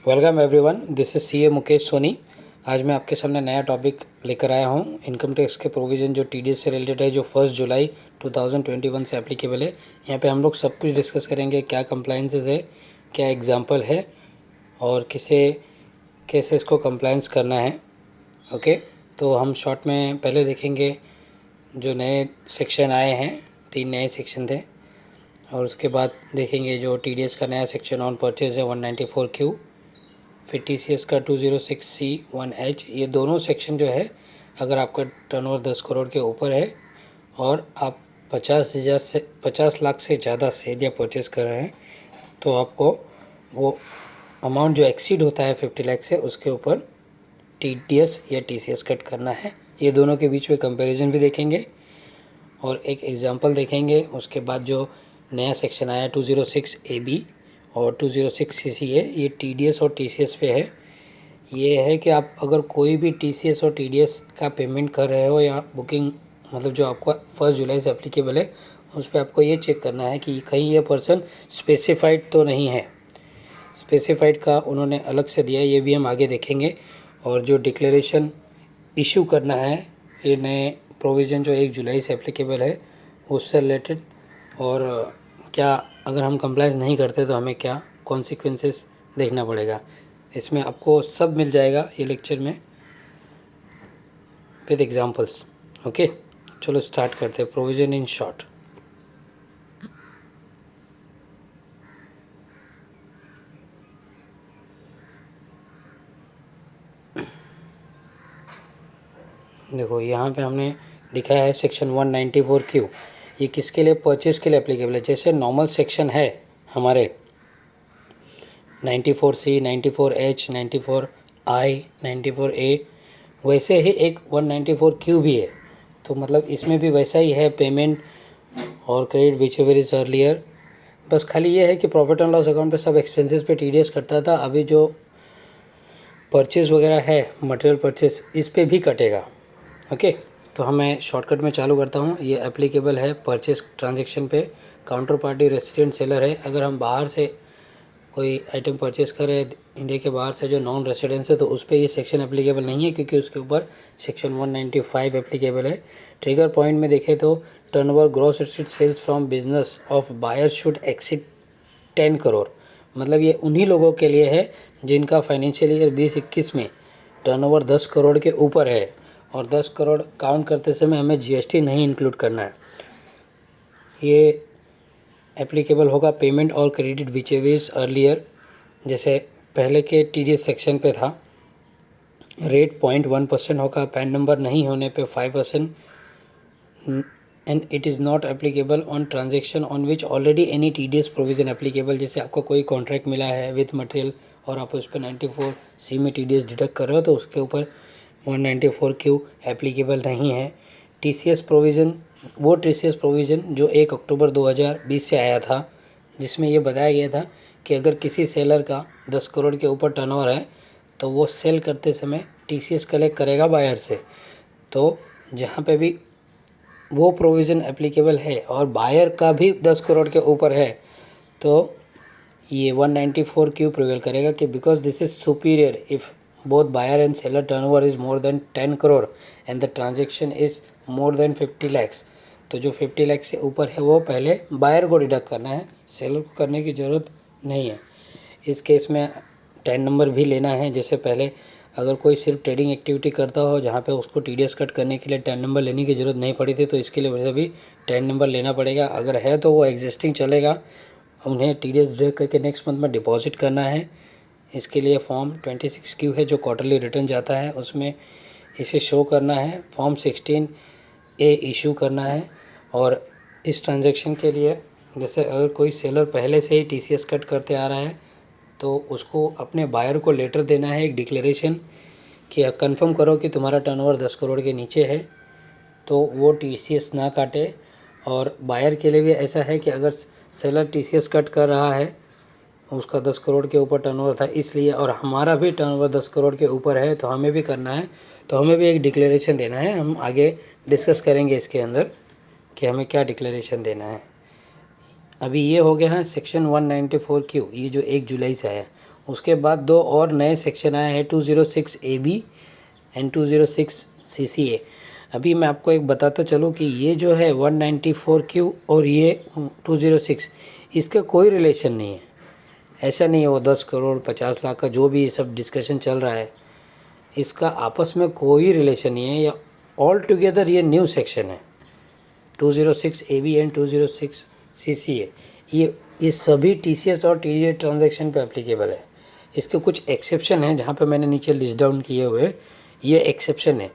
Welcome everyone, this is CA Mukesh Soni. आज मैं आपके सामने नया टॉपिक लेकर आया हूँ। इनकम टैक्स के प्रोविज़न जो टीडीएस से रिलेटेड है, जो 1 जुलाई 2021 से एप्लीकेबल है। यहाँ पे हम लोग सब कुछ डिस्कस करेंगे, क्या कंप्लाइंसेस है, क्या एग्जांपल है और कैसे इसको कंप्लाइंस करना है। ओके, तो हम शॉर्ट में पहले देखेंगे जो नए सेक्शन आए हैं। 3 नए सेक्शन थे और उसके बाद देखेंगे जो टीडीएस का नया सेक्शन ऑन परचेज है 194Q, फिर टीसीएस का 206C1H। ये दोनों सेक्शन जो है, अगर आपका टर्नओवर 10 करोड़ के ऊपर है और आप 50 लाख से ज़्यादा सेल या परचेज़ कर रहे हैं तो आपको वो अमाउंट जो एक्सीड होता है 50 लाख से, उसके ऊपर टीडीएस या टीसीएस कट करना है। ये दोनों के बीच में कंपैरिजन भी देखेंगे और एक एग्जांपल देखेंगे। उसके बाद जो नया सेक्शन आया 206AB और 206CCA, ये टीडीएस और टीसीएस पे है। ये है कि आप अगर कोई भी टीसीएस और टीडीएस का पेमेंट कर रहे हो या बुकिंग, मतलब जो आपका 1 जुलाई से एप्लीकेबल है, उस पर आपको ये चेक करना है कि कहीं ये पर्सन स्पेसिफाइड तो नहीं है। स्पेसिफाइड का उन्होंने अलग से दिया है, ये भी हम आगे देखेंगे। और जो डिक्लेरेशन इशू करना है, ये नए प्रोविज़न जो 1 जुलाई से एप्लीकेबल है उससे रिलेटेड, और क्या अगर हम कंप्लाइंस नहीं करते तो हमें क्या कॉन्सिक्वेंसेस देखना पड़ेगा। इसमें आपको सब मिल जाएगा ये लेक्चर में विद एग्जांपल्स। ओके, चलो स्टार्ट करते हैं। Provision in short. देखो यहाँ पे हमने दिखाया है सेक्शन 194Q। ये किसके लिए? परचेज़ के लिए एप्लीकेबल है। जैसे नॉर्मल सेक्शन है हमारे 94C, 94H, 94I, 94A, वैसे ही एक 194Q भी है। तो मतलब इसमें भी वैसा ही है, पेमेंट और credit which ever is earlier. बस खाली ये है कि प्रॉफिट एंड लॉस अकाउंट पे सब एक्सपेंसेस पे टीडीएस कटता था, अभी जो परचेज़ वगैरह है, मटेरियल परचेज़, इस पे भी कटेगा। ओके, तो हमें शॉर्टकट में चालू करता हूँ। ये एप्लीकेबल है परचेज़ ट्रांजैक्शन पे। काउंटर पार्टी रेसिडेंट सेलर है। अगर हम बाहर से कोई आइटम परचेज़ करें इंडिया के बाहर से, जो नॉन रेसिडेंस है, तो उस पर ये सेक्शन एप्लीकेबल नहीं है, क्योंकि उसके ऊपर सेक्शन 195 एप्लीकेबल है। ट्रिगर पॉइंट में देखें तो turnover gross receipt sales from business of buyer should exceed 10 crore. मतलब ये उन्हीं लोगों के लिए है जिनका फाइनेंशियल ईयर 2021 में टर्नओवर 10 करोड़ के ऊपर है, और 10 करोड़ काउंट करते समय हमें जीएसटी नहीं इंक्लूड करना है। ये एप्लीकेबल होगा पेमेंट और credit which ever is earlier. जैसे पहले के टीडीएस सेक्शन पे था, रेट 0.1% होगा, पैन नंबर नहीं होने पे 5%, and it is not applicable on transaction on which already any TDS provision applicable. जैसे आपको कोई कॉन्ट्रैक्ट मिला है विथ मटेरियल और आप उस पर 94C में टीडीएस डिडक्ट कर रहे हो, तो उसके ऊपर 194Q एप्लीकेबल नहीं है। टीसीएस प्रोविज़न, वो टीसीएस प्रोविज़न जो 1 अक्टूबर 2020 से आया था, जिसमें ये बताया गया था कि अगर किसी सेलर का 10 करोड़ के ऊपर टर्नओवर है तो वो सेल करते समय टीसीएस कलेक्ट करेगा बायर से। तो जहाँ पे भी वो प्रोविज़न एप्लीकेबल है और बायर का भी 10 करोड़ के ऊपर है, तो ये 194Q प्रिवेल करेगा कि because this is superior if both buyer and seller turnover is more than 10 crore and the transaction is more than 50 lakhs. तो जो 50 लाख से ऊपर है वो पहले बायर को डिडक्ट करना है, सेलर को करने की ज़रूरत नहीं है। इस केस में 10 नंबर भी लेना है। जैसे पहले अगर कोई सिर्फ ट्रेडिंग एक्टिविटी करता हो जहाँ पे उसको टीडीएस कट करने के लिए 10 नंबर लेने की ज़रूरत नहीं पड़ी थी, तो इसके लिए वैसे भी 10 नंबर लेना पड़ेगा। अगर है तो वो एग्जिस्टिंग चलेगा, उन्हें टीडीएस डिडक्ट करके नेक्स्ट मंथ में डिपॉजिट करना है। इसके लिए फॉर्म 26Q है जो क्वार्टरली रिटर्न जाता है, उसमें इसे शो करना है। फॉर्म 16A इशू करना है। और इस ट्रांजैक्शन के लिए जैसे अगर कोई सेलर पहले से ही टीसीएस कट करते आ रहा है तो उसको अपने बायर को लेटर देना है, एक डिक्लेरेशन, कि कंफर्म करो कि तुम्हारा टर्नओवर 10 करोड़ के नीचे है, तो वो टीसीएस ना काटे। और बायर के लिए भी ऐसा है कि अगर सेलर टीसीएस कट कर रहा है, उसका 10 करोड़ के ऊपर टर्नओवर था इसलिए, और हमारा भी टर्नओवर 10 करोड़ के ऊपर है तो हमें भी करना है, तो हमें भी एक डिक्लेरेशन देना है। हम आगे डिस्कस करेंगे इसके अंदर कि हमें क्या डिक्लेरेशन देना है। अभी ये हो गया है सेक्शन 194Q, ये जो 1 जुलाई से आया। उसके बाद दो और नए सेक्शन आए हैं 206 AB एंड 206 CCA। अभी मैं आपको एक बताता चलूँ कि ये जो है 194Q और ये 206 इसका कोई रिलेशन नहीं है। ऐसा नहीं है वो 10 करोड़ 50 लाख का जो भी ये सब डिस्कशन चल रहा है, इसका आपस में कोई रिलेशन नहीं है। या ऑल टुगेदर ये न्यू सेक्शन है 206 AB एंड 206 CCA। ये सभी TCS और TDS ट्रांजैक्शन पे एप्लीकेबल है। इसके कुछ एक्सेप्शन हैं जहाँ पे मैंने नीचे लिस्ट डाउन किए हुए ये एक्सेप्शन है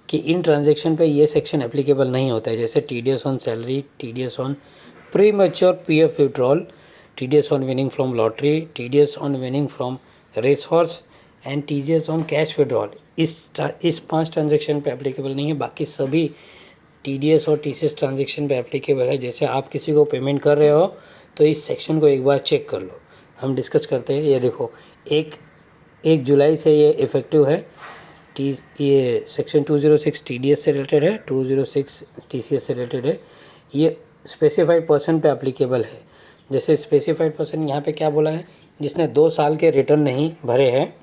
कि इन ट्रांजैक्शन पे ये सेक्शन एप्लीकेबल नहीं होता है, जैसे TDS on salary, TDS on premature PF withdrawal, TDS on winning from lottery, TDS on winning from race horse and TDS on cash withdrawal. इस 5 ट्रांजेक्शन पे एप्लीकेबल नहीं है। बाकी सभी TDS और TCS ट्रांजेक्शन पे एप्लीकेबल है। जैसे आप किसी को पेमेंट कर रहे हो तो इस सेक्शन को एक बार चेक कर लो। हम डिस्कस करते हैं। ये देखो 1 जुलाई से ये इफ़ेक्टिव है। ये सेक्शन 206 TDS से रिलेटेड है, 206 TCS से रिलेटेड है। ये स्पेसिफाइड पर्सन पे एप्लीकेबल है। जैसे स्पेसिफाइड पर्सन यहाँ पे क्या बोला है, जिसने 2 साल के रिटर्न नहीं भरे हैं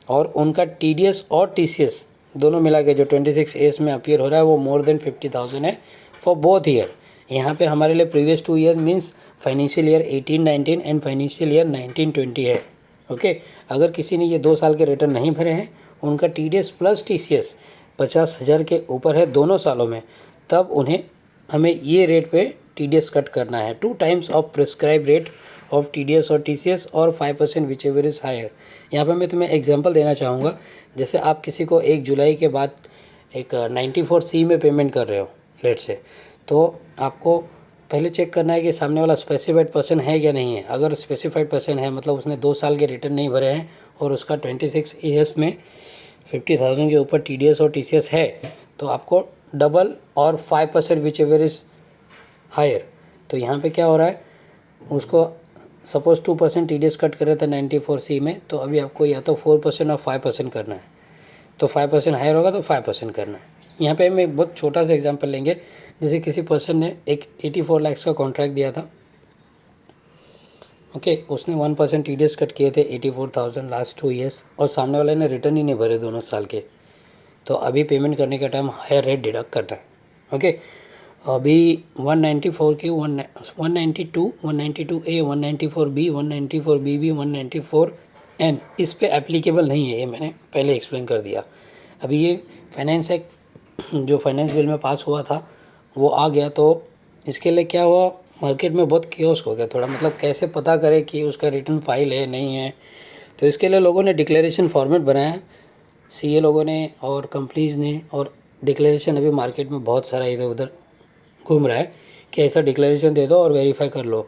और उनका TDS और TCS दोनों मिला के जो 26A में अपीयर हो रहा है वो मोर देन 50,000 है फॉर बोथ ईयर। यहाँ पे हमारे लिए previous 2 year means financial year 18-19 and financial year 19-20 है। ओके, अगर किसी ने ये 2 साल के रिटर्न नहीं भरे हैं, उनका TDS प्लस TCS 50,000 के ऊपर है दोनों सालों में, तब उन्हें हमें ये रेट पे TDS कट करना है 2 times of prescribe rate of TDS और TCS और 5% विच एवर इज़ हायर। यहाँ पे मैं तुम्हें एग्जांपल देना चाहूँगा। जैसे आप किसी को 1 जुलाई के बाद एक 94C में पेमेंट कर रहे हो लेट से, तो आपको पहले चेक करना है कि सामने वाला स्पेसिफाइड पर्सन है या नहीं है। अगर स्पेसिफाइड पर्सन है मतलब उसने 2 साल के रिटर्न नहीं भरे हैं और उसका 26 ईयर्स में 50,000 के ऊपर TDS और TCS है, तो आपको डबल और 5% विच एवर इज़ हायर। तो यहाँ पे क्या हो रहा है, उसको सपोज 2% TDS कट करे थे 94C में, तो अभी आपको या तो 4% और 5% करना है। तो 5% हायर होगा तो 5% करना है। यहाँ पे हम एक बहुत छोटा सा एग्जांपल लेंगे। जैसे किसी पर्सन ने एक 84 लाख का कॉन्ट्रैक्ट दिया था। ओके, उसने 1% TDS कट किए थे 84,000 लास्ट 2 ईयर्स और सामने वाले ने रिटर्न ही नहीं भरे दोनों साल के, तो अभी पेमेंट करने का टाइम हायर रेट डिडक्ट करना है। ओके, अभी 194 की 192, 192A, 194B, 194BB, 194N इस पे एप्लीकेबल नहीं है। ये मैंने पहले एक्सप्लेन कर दिया। अभी ये फाइनेंस एक्ट जो फाइनेंस बिल में पास हुआ था वो आ गया, तो इसके लिए क्या हुआ, मार्केट में बहुत कियोस्क हो गया थोड़ा, मतलब कैसे पता करें कि उसका रिटर्न फाइल है नहीं है। तो इसके लिए लोगों ने डिक्लेरेशन फॉर्मेट बनाया, CA लोगों ने और कंपनीज़ ने। और डिक्लेरेशन अभी मार्केट में बहुत सारा इधर उधर घूम रहा है कि ऐसा डिक्लेरेशन दे दो और वेरीफाई कर लो।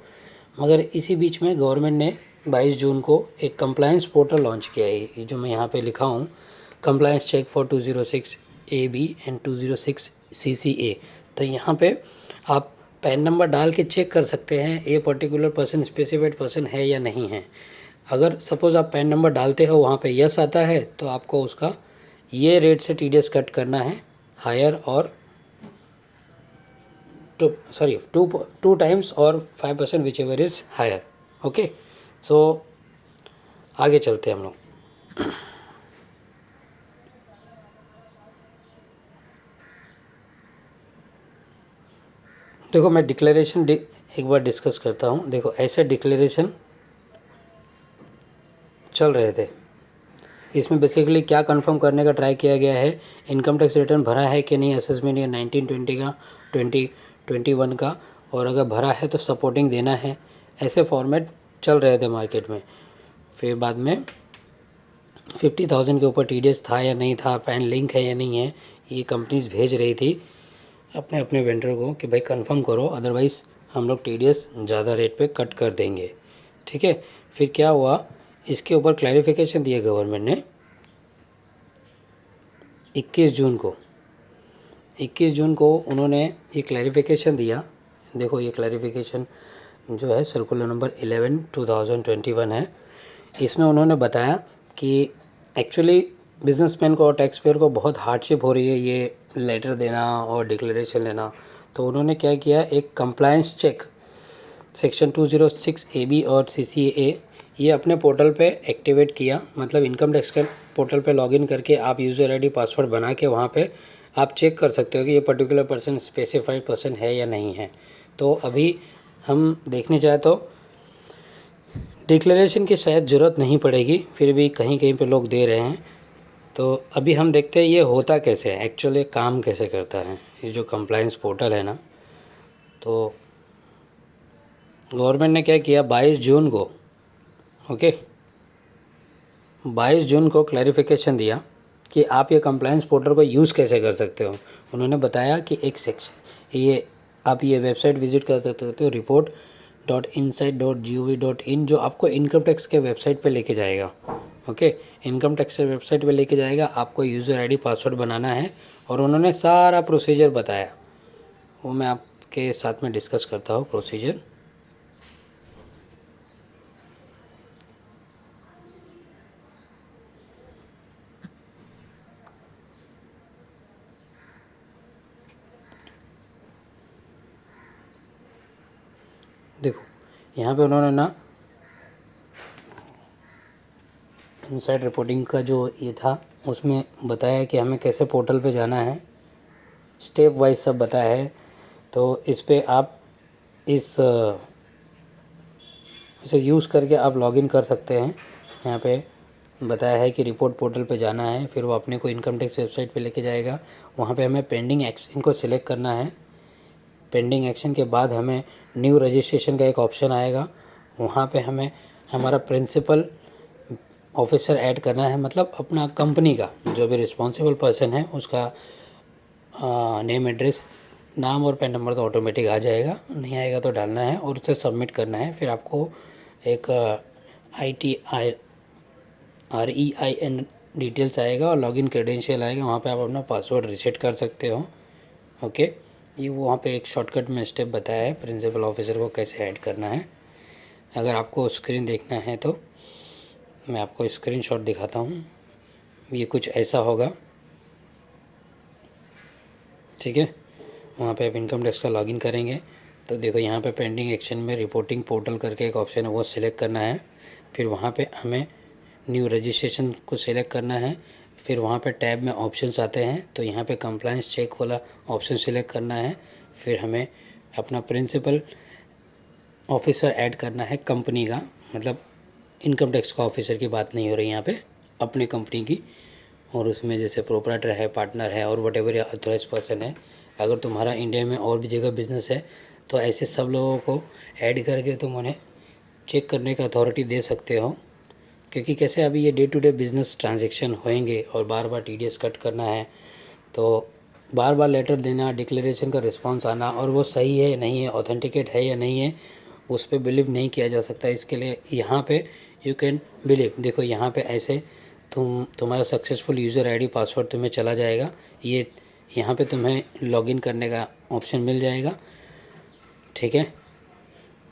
मगर इसी बीच में गवर्नमेंट ने 22 जून को एक कंप्लायंस पोर्टल लॉन्च किया है, जो मैं यहाँ पे लिखा हूँ, compliance check for 206 AB and 206 CCA। तो यहाँ पे आप पैन नंबर डाल के चेक कर सकते हैं ये पर्टिकुलर पर्सन स्पेसिफाइड पर्सन है या नहीं है। अगर सपोज़ आप पैन नंबर डालते हो वहाँ पे यस आता है तो आपको उसका ये रेट से TDS कट करना है हायर और टू टाइम्स और 5% whichever is higher. Okay, so आगे चलते हैं हम लोग। देखो मैं डिक्लेरेशन एक बार डिस्कस करता हूँ। देखो ऐसे डिक्लेरेशन चल रहे थे, इसमें बेसिकली क्या कंफर्म करने का ट्राई किया गया है, इनकम टैक्स रिटर्न भरा है कि नहीं असेसमेंट या 1920 का 2021 का, और अगर भरा है तो सपोर्टिंग देना है। ऐसे फॉर्मेट चल रहे थे मार्केट में। फिर बाद में 50,000 के ऊपर TDS था या नहीं था, पैन लिंक है या नहीं है, ये कंपनीज भेज रही थी अपने अपने वेंडर को कि भाई कंफर्म करो, अदरवाइज़ हम लोग TDS ज़्यादा रेट पे कट कर देंगे। ठीक है, फिर क्या हुआ, इसके ऊपर क्लैरिफिकेशन दिया गवर्नमेंट ने 21 जून को उन्होंने ये क्लैरिफिकेशन दिया। देखो ये क्लैरिफिकेशन जो है सर्कुलर नंबर 11/2021 है। इसमें उन्होंने बताया कि एक्चुअली बिजनेसमैन को और टैक्स पेयर को बहुत हार्डशिप हो रही है ये लेटर देना और डिक्लेरेशन लेना। तो उन्होंने क्या किया, एक कंप्लायंस चेक सेक्शन 206 AB और CCA ये अपने पोर्टल पे एक्टिवेट किया, मतलब इनकम टैक्स के पोर्टल पे लॉगिन करके आप यूज़र आईडी पासवर्ड बना के वहाँ पे आप चेक कर सकते हो कि ये पर्टिकुलर पर्सन स्पेसिफाइड पर्सन है या नहीं है। तो अभी हम देखने जाए तो डिक्लेरेशन की शायद ज़रूरत नहीं पड़ेगी, फिर भी कहीं कहीं पे लोग दे रहे हैं। तो अभी हम देखते हैं ये होता कैसे है, एक्चुअली काम कैसे करता है ये जो कंप्लायंस पोर्टल है ना। तो गवर्नमेंट ने क्या किया, 22 जून को, ओके, 22 जून को क्लैरिफिकेशन दिया कि आप ये कंप्लायंस पोर्टल को यूज़ कैसे कर सकते हो। उन्होंने बताया कि एक सेक्शन, ये आप ये वेबसाइट विजिट कर सकते हो report.insight.gov.in, जो आपको इनकम टैक्स के वेबसाइट पे लेके जाएगा। ओके, इनकम टैक्स के वेबसाइट पे लेके जाएगा, आपको यूज़र आईडी पासवर्ड बनाना है और उन्होंने सारा प्रोसीजर बताया, वो मैं आपके साथ में डिस्कस करता हूँ प्रोसीजर। देखो यहाँ पे उन्होंने ना इनसाइड रिपोर्टिंग का जो ये था उसमें बताया कि हमें कैसे पोर्टल पे जाना है, स्टेप वाइज सब बताया है। तो इस पे आप इसे यूज़ करके आप लॉगिन कर सकते हैं। यहाँ पे बताया है कि रिपोर्ट पोर्टल पे जाना है, फिर वो अपने को इनकम टैक्स वेबसाइट पे लेके जाएगा। वहाँ पे हमें पेंडिंग एक्शन को सिलेक्ट करना है। पेंडिंग एक्शन के बाद हमें न्यू रजिस्ट्रेशन का एक ऑप्शन आएगा, वहाँ पे हमें हमारा प्रिंसिपल ऑफिसर ऐड करना है, मतलब अपना कंपनी का जो भी रिस्पॉन्सिबल पर्सन है उसका नेम, एड्रेस, नाम और पैन नंबर तो ऑटोमेटिक आ जाएगा, नहीं आएगा तो डालना है और उसे सबमिट करना है। फिर आपको एक REIN डिटेल्स आएगा और लॉगिन क्रेडेंशियल आएगा, वहाँ पे आप अपना पासवर्ड रीसेट कर सकते हो। ओके, ये वहाँ पे एक शॉर्टकट में स्टेप बताया है प्रिंसिपल ऑफिसर को कैसे ऐड करना है। अगर आपको स्क्रीन देखना है तो मैं आपको स्क्रीनशॉट दिखाता हूँ, ये कुछ ऐसा होगा, ठीक है। वहाँ पे आप इनकम टैक्स का लॉगिन करेंगे तो देखो यहाँ पे पेंडिंग एक्शन में रिपोर्टिंग पोर्टल करके एक ऑप्शन है, वो सिलेक्ट करना है। फिर वहाँ पे हमें न्यू रजिस्ट्रेशन को सिलेक्ट करना है। फिर वहाँ पे टैब में ऑप्शंस आते हैं, तो यहाँ पे कंप्लायंस चेक वाला ऑप्शन सिलेक्ट करना है। फिर हमें अपना प्रिंसिपल ऑफिसर ऐड करना है कंपनी का, मतलब इनकम टैक्स का ऑफिसर की बात नहीं हो रही यहाँ पे, अपने कंपनी की। और उसमें जैसे प्रोपराइटर है, पार्टनर है और वट एवर ऑथराइज पर्सन है। अगर तुम्हारा इंडिया में और भी जगह बिजनेस है तो ऐसे सब लोगों को ऐड करके तुम उन्हें चेक करने का अथॉरिटी दे सकते हो, क्योंकि कैसे अभी ये day to day business transaction होएंगे और बार बार TDS कट करना है, तो बार बार लेटर देना, डिक्लेरेशन का रिस्पांस आना और वो सही है नहीं है, ऑथेंटिकेट है या नहीं है, उस पर बिलीव नहीं किया जा सकता। इसके लिए यहाँ पे यू कैन बिलीव, देखो यहाँ पे ऐसे तुम्हारा सक्सेसफुल यूज़र आईडी पासवर्ड तुम्हें चला जाएगा, ये यहाँ पे तुम्हें लॉगिन करने का ऑप्शन मिल जाएगा, ठीक है।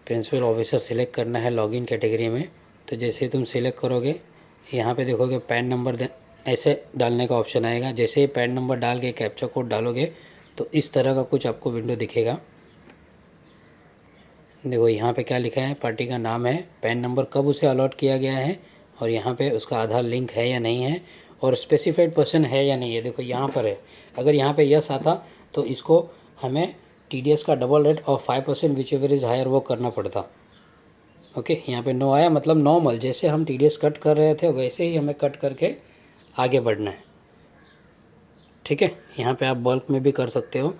प्रिंसिपल ऑफिसर सिलेक्ट करना है लॉगिन कैटेगरी में, तो जैसे तुम सिलेक्ट करोगे यहाँ पे देखोगे पैन नंबर ऐसे डालने का ऑप्शन आएगा। जैसे ही पैन नंबर डाल के कैप्चा कोड डालोगे तो इस तरह का कुछ आपको विंडो दिखेगा। देखो यहाँ पे क्या लिखा है, पार्टी का नाम है, पैन नंबर कब उसे अलॉट किया गया है और यहाँ पे उसका आधार लिंक है या नहीं है और स्पेसिफाइड पर्सन है या नहीं है। देखो यहाँ पर है, अगर यहाँ पे यस आता तो इसको हमें TDS का डबल रेट और 5% विच एवर इज़ हायर वो करना पड़ता। ओके, यहाँ पे नो आया, मतलब नॉर्मल जैसे हम TDS कट कर रहे थे वैसे ही हमें कट करके आगे बढ़ना है, ठीक है। यहाँ पे आप बल्क में भी कर सकते हो,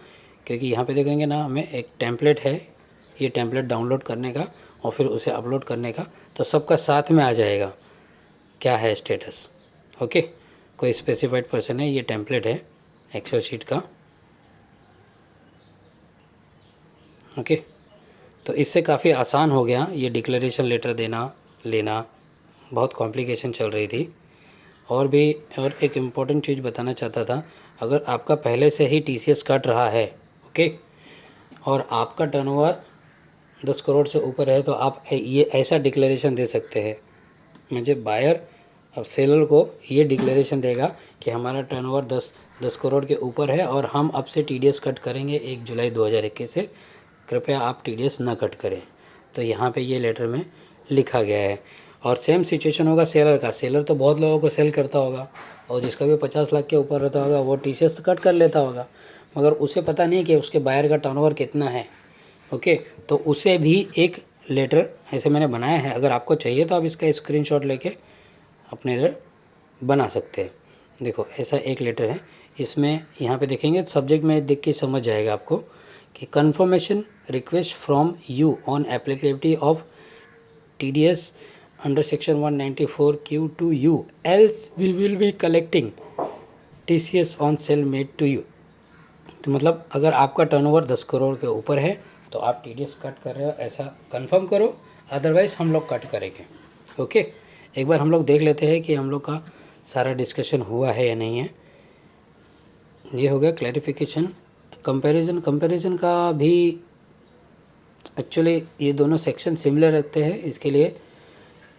क्योंकि यहाँ पे देखेंगे ना हमें एक टेम्पलेट है, ये टेम्पलेट डाउनलोड करने का और फिर उसे अपलोड करने का, तो सबका साथ में आ जाएगा क्या है स्टेटस। ओके, कोई स्पेसिफाइड पर्सन है, ये टेम्पलेट है एक्सेल शीट का। ओके, तो इससे काफ़ी आसान हो गया ये डिक्लेरेशन लेटर देना लेना, बहुत कॉम्प्लिकेशन चल रही थी। और एक इम्पॉर्टेंट चीज़ बताना चाहता था, अगर आपका पहले से ही TCS कट रहा है, ओके, और आपका टर्नओवर 10 करोड़ से ऊपर है, तो आप ये ऐसा डिक्लेरेशन दे सकते हैं। मुझे बायर अब सेलर को ये डिक्लेरेशन देगा कि हमारा टर्नओवर 10 करोड़ के ऊपर है और हम अब से TDS कट करेंगे 1 जुलाई 2021 से, कृपया आप TDS ना कट करें। तो यहाँ पे ये लेटर में लिखा गया है। और सेम सिचुएशन होगा सेलर का। सेलर तो बहुत लोगों को सेल करता होगा और जिसका भी 50 लाख के ऊपर रहता होगा वो TCS तो कट कर लेता होगा, मगर उसे पता नहीं कि उसके बायर का टर्नओवर कितना है। ओके, तो उसे भी एक लेटर ऐसे मैंने बनाया है, अगर आपको चाहिए तो आप इसका स्क्रीनशॉट लेके अपने इधर बना सकते हैं। देखो ऐसा एक लेटर है, इसमें यहाँ पे देखेंगे सब्जेक्ट में देख के समझ जाएगा आपको कि confirmation request from you on applicability of TDS under section 194Q to you, else we will be collecting TCS on sale made to you. तो मतलब अगर आपका टर्नओवर 10 करोड़ के ऊपर है तो आप TDS कट कर रहे हो ऐसा कंफर्म करो, अदरवाइज़ हम लोग कट करेंगे। ओके, एक बार हम लोग देख लेते हैं कि हम लोग का सारा डिस्कशन हुआ है या नहीं है। ये हो गया क्लैरिफिकेशन। कंपैरिजन का भी एक्चुअली ये दोनों सेक्शन सिमिलर रखते हैं, इसके लिए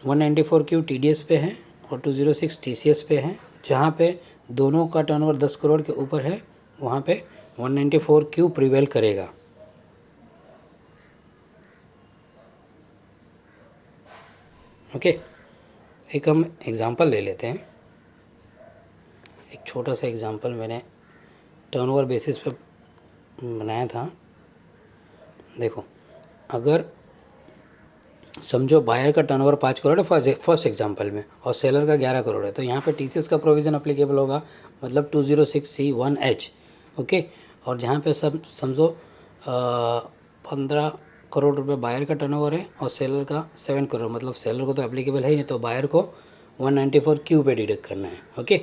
194Q TDS पे है और 206 TCS पे है। जहाँ पे दोनों का टर्नओवर 10 करोड़ के ऊपर है वहाँ पे 194Q प्रिवेल करेगा। ओके, एक हम एग्ज़ाम्पल ले लेते हैं। एक छोटा सा एग्ज़ाम्पल मैंने टर्नओवर बेसिस पे बनाया था। देखो, अगर समझो बायर का टर्नओवर 5 करोड़ है फर्स्ट एग्जांपल में और सेलर का 11 करोड़ है, तो यहाँ पे TCS का प्रोविज़न अप्लीकेबल होगा, मतलब 206C1H। ओके, और जहाँ पे सब समझो 15 करोड़ रुपए बायर का टर्नओवर है और सेलर का 7 करोड़, मतलब सेलर को तो एप्लीकेबल है ही नहीं, तो बायर को 194Q पे डिडक्ट करना है। ओके,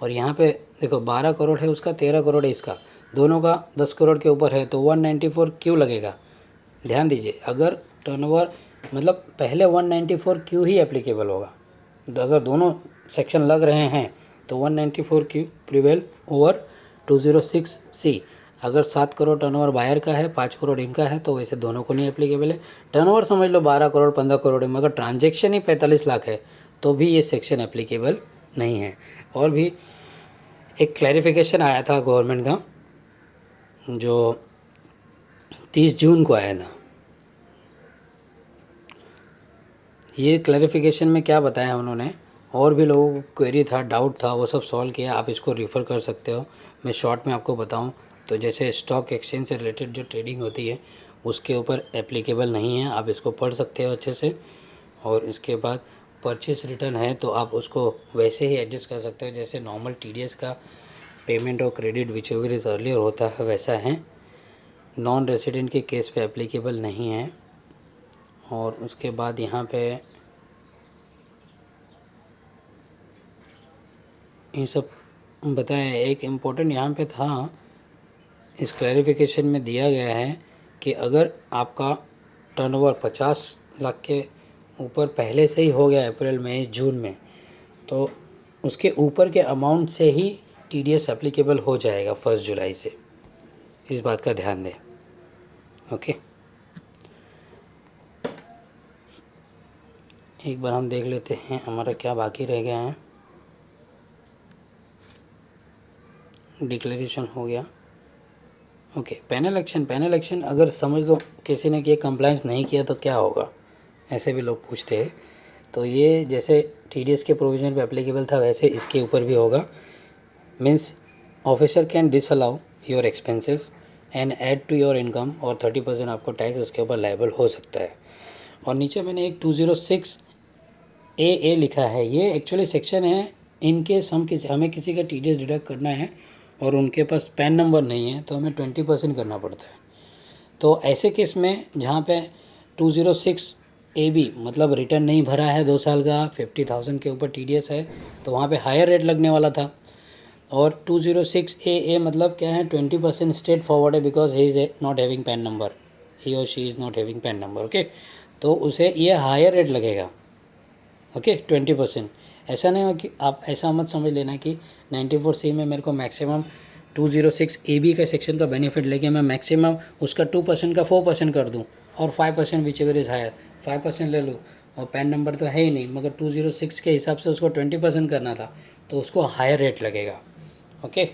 और यहाँ पे देखो 12 करोड़ है उसका, 13 करोड़ है इसका, दोनों का 10 करोड़ के ऊपर है तो 194Q लगेगा। ध्यान दीजिए, अगर टर्नओवर मतलब पहले 194Q ही एप्लीकेबल होगा, तो अगर दोनों सेक्शन लग रहे हैं तो 194Q प्रिवेल ओवर 206C। अगर 7 करोड़ टर्नओवर बायर का है, 5 करोड़ इनका है, तो वैसे दोनों को नहीं एप्लीकेबल है। टर्नओवर समझ लो 12 करोड़ 15 करोड़ है, मगर ट्रांजेक्शन ही 45 लाख है तो भी ये सेक्शन एप्लीकेबल नहीं है। और भी एक क्लैरिफिकेशन आया था गवर्नमेंट का जो 30 जून को आया था। ये क्लैरिफिकेशन में क्या बताया उन्होंने, और भी लोगों को क्वेरी था, डाउट था, वो सब सॉल्व किया। आप इसको रेफ़र कर सकते हो। मैं शॉर्ट में आपको बताऊं तो जैसे स्टॉक एक्सचेंज से रिलेटेड जो ट्रेडिंग होती है उसके ऊपर एप्लीकेबल नहीं है, आप इसको पढ़ सकते हो अच्छे से। और इसके बाद परचेस रिटर्न है तो आप उसको वैसे ही एडजस्ट कर सकते हो जैसे नॉर्मल TDS का पेमेंट और credit which ever is earlier होता है वैसा है। नॉन रेसिडेंट के केस पे एप्लीकेबल नहीं है। और उसके बाद यहाँ पे ये सब बताया। एक इम्पोर्टेंट यहाँ पे था, इस क्लैरिफिकेशन में दिया गया है कि अगर आपका टर्नओवर 50 लाख के ऊपर पहले से ही हो गया अप्रैल मई जून में, तो उसके ऊपर के अमाउंट से ही TDS एप्लीकेबल हो जाएगा 1 जुलाई से। इस बात का ध्यान दें। ओके, एक बार हम देख लेते हैं हमारा क्या बाकी रह गया है। डिक्लेरेशन हो गया। ओके, पैनल एक्शन अगर समझ लो किसी ने कि कंप्लाइंस नहीं किया तो क्या होगा, ऐसे भी लोग पूछते हैं। तो ये जैसे TDS के प्रोविजन पे एप्लीकेबल था वैसे इसके ऊपर भी होगा। Means officer can disallow your expenses and add to your income, और 30% आपको टैक्स उसके ऊपर लायबल हो सकता है। और नीचे मैंने एक 206 AA लिखा है, ये एक्चुअली सेक्शन है इनकेस हमें किसी का TDS डिडक्ट करना है और उनके पास पैन नंबर नहीं है तो हमें 20% करना पड़ता है। तो ऐसे केस में जहाँ पे 206AB मतलब रिटर्न नहीं भरा है 2 साल का, 50,000 के ऊपर TDS है, तो वहाँ पे हायर रेट लगने वाला था। और 206AA मतलब क्या है, 20% स्ट्रेट फॉरवर्ड है, because he is not having PAN number, he और she is not having PAN number. Okay, तो उसे ये हायर रेट लगेगा। ओके, 20%। ऐसा नहीं हो कि आप ऐसा मत समझ लेना कि 94C में मेरे को मैक्सिमम 206AB का सेक्शन का बेनिफिट लेके मैं मैक्सिमम उसका 2% का 4% कर दूं और 5% विच एवर इज़ हायर 5% ले लूँ, और पैन नंबर तो है ही नहीं, मगर 206 के हिसाब से उसको 20% करना था तो उसको हायर रेट लगेगा। Okay,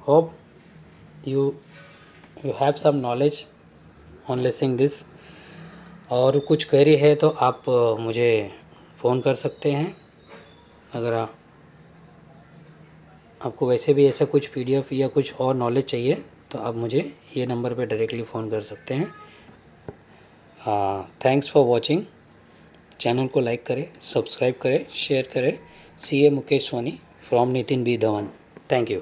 hope you have some knowledge on listening this। और कुछ क्वेरी है तो आप मुझे फ़ोन कर सकते हैं। अगर आपको वैसे भी ऐसा कुछ PDF या कुछ और नॉलेज चाहिए तो आप मुझे ये नंबर पे डायरेक्टली फ़ोन कर सकते हैं। Thanks for watching. चैनल को लाइक करें, सब्सक्राइब करें, शेयर करें। CA Mukesh Soni from Nitin B Dhawan. Thank you.